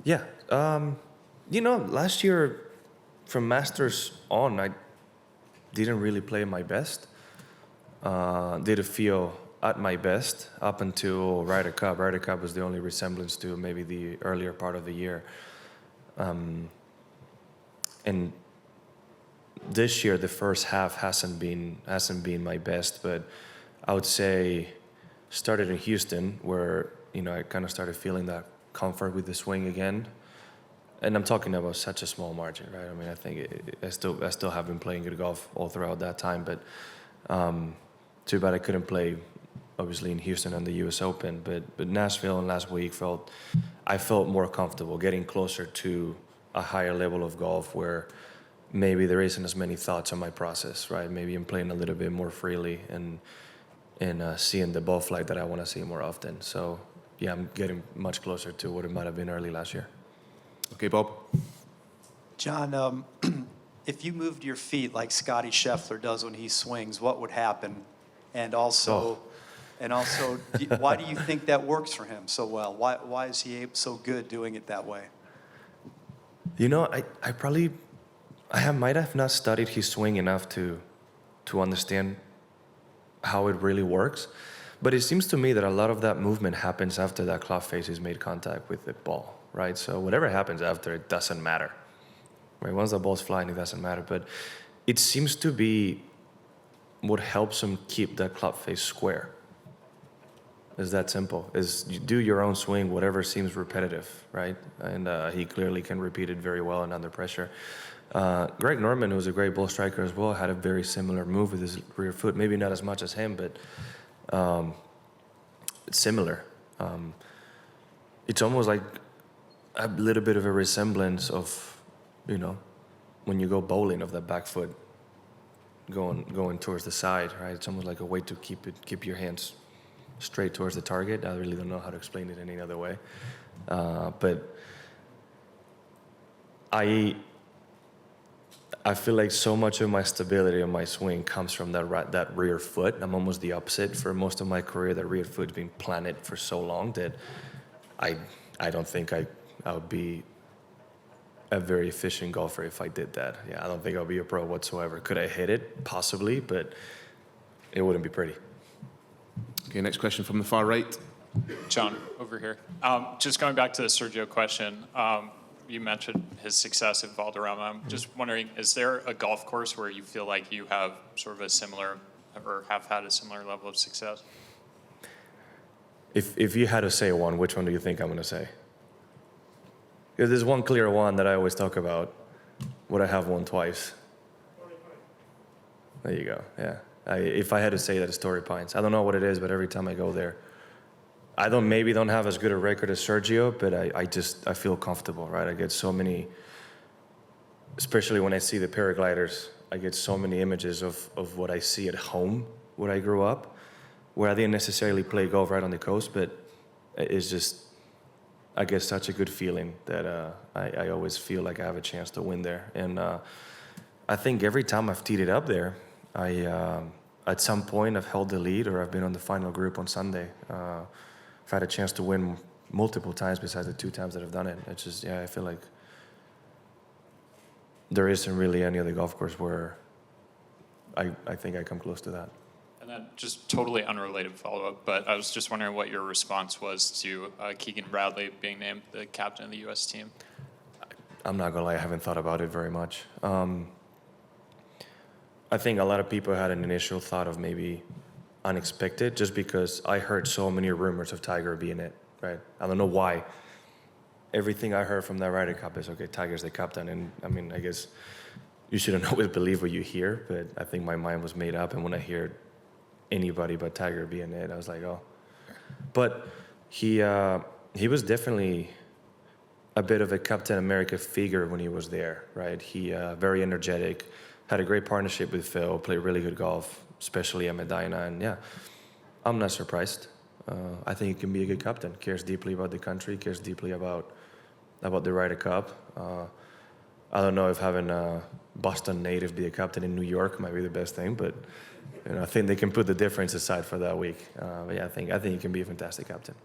Yeah. Last year from Masters on, I didn't really play my best. Didn't feel at my best up until Ryder Cup. Ryder Cup was the only resemblance to maybe the earlier part of the year. And this year, the first half hasn't been my best, but I would say started in Houston where I kind of started feeling that comfort with the swing again. And I'm talking about such a small margin, right? I mean, I think I still have been playing good golf all throughout that time, but too bad I couldn't play, obviously, in Houston and the U.S. Open. But Nashville and last week I felt more comfortable, getting closer to a higher level of golf where maybe there isn't as many thoughts on my process, right? Maybe I'm playing a little bit more freely and seeing the ball flight that I want to see more often. So yeah, I'm getting much closer to what it might have been early last year. Okay, Bob. John, if you moved your feet like Scotty Scheffler does when he swings, what would happen? And also, why do you think that works for him so well? Why is he so good doing it that way? I might have not studied his swing enough to understand how it really works. But it seems to me that a lot of that movement happens after that club face has made contact with the ball, right? So whatever happens after, it doesn't matter. Right? Once the ball's flying, it doesn't matter. But it seems to be what helps him keep that club face square. It's that simple. Is you do your own swing, whatever seems repetitive, right? And he clearly can repeat it very well and under pressure. Greg Norman, who's a great ball striker as well, had a very similar move with his rear foot. Maybe not as much as him, but it's similar. It's almost like a little bit of a resemblance of, when you go bowling, of that back foot going towards the side, right? It's almost like a way to keep your hands straight towards the target. I really don't know how to explain it any other way. But I feel like so much of my stability on my swing comes from that rear foot. I'm almost the opposite. For most of my career, that rear foot's been planted for so long that I don't think I would be a very efficient golfer if I did that. Yeah, I don't think I'll be a pro whatsoever. Could I hit it? Possibly, but it wouldn't be pretty. Okay, next question from the far right. John, over here. Just going back to the Sergio question, you mentioned his success at Valderrama. I'm just wondering, is there a golf course where you feel like you have sort of a similar, or have had a similar level of success? If you had to say one, which one do you think I'm going to say? Because there's one clear one that I always talk about. Would I have won twice? There you go, yeah. If I had to say that, it's Torrey Pines. I don't know what it is, but every time I go there, I don't have as good a record as Sergio, but I feel comfortable, right? I get so many, especially when I see the paragliders, I get so many images of what I see at home where I grew up, where I didn't necessarily play golf right on the coast, but it's just, I get such a good feeling that I always feel like I have a chance to win there. And I think every time I've teed it up there, at some point I've held the lead or I've been on the final group on Sunday. I've had a chance to win multiple times besides the 2 times that I've done it. It's just, I feel like there isn't really any other golf course where I think I come close to that. And then just totally unrelated follow-up, but I was just wondering what your response was to Keegan Bradley being named the captain of the U.S. team. I'm not gonna lie, I haven't thought about it very much. I think a lot of people had an initial thought of maybe unexpected, just because I heard so many rumors of Tiger being it, right? I don't know why. Everything I heard from that Ryder Cup is, okay, Tiger's the captain. And I mean, I guess you shouldn't always believe what you hear, but I think my mind was made up. And when I heard anybody but Tiger being it, I was like, oh. But he was definitely a bit of a Captain America figure when he was there, right? He very energetic, had a great partnership with Phil, played really good golf, especially at Medina. And yeah, I'm not surprised. I think he can be a good captain. Cares deeply about the country, cares deeply about the Ryder Cup. I don't know if having a Boston native be a captain in New York might be the best thing, but I think they can put the difference aside for that week. But yeah, I think he can be a fantastic captain.